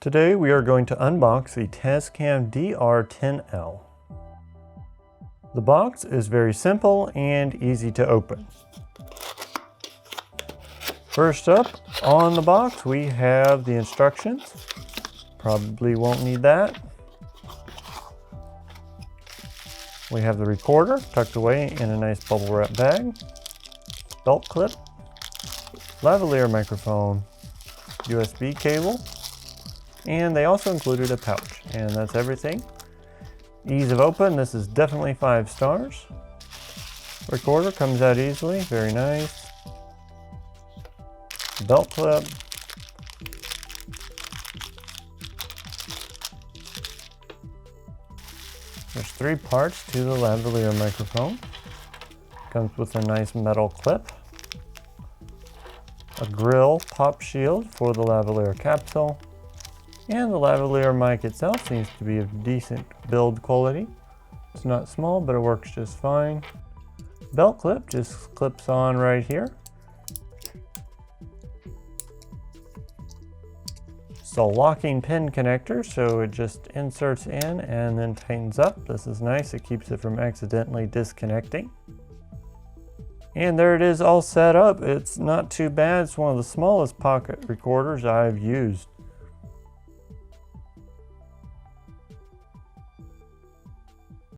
Today we are going to unbox the Tascam DR10L. The box is very simple and easy to open. First up on the box we have the instructions. Probably won't need that. We have the recorder tucked away in a nice bubble wrap bag, belt clip, lavalier microphone, USB cable, and they also included a pouch, and that's everything. Ease of open, this is definitely 5 stars. Recorder comes out easily, very nice. Belt clip. There's 3 parts to the lavalier microphone. Comes with a nice metal clip. A grill pop shield for the lavalier capsule. And the lavalier mic itself seems to be of decent build quality. It's not small, but it works just fine. Belt clip just clips on right here. It's a locking pin connector, so it just inserts in and then tightens up. This is nice, it keeps it from accidentally disconnecting. And there it is all set up. It's not too bad. It's one of the smallest pocket recorders I've used.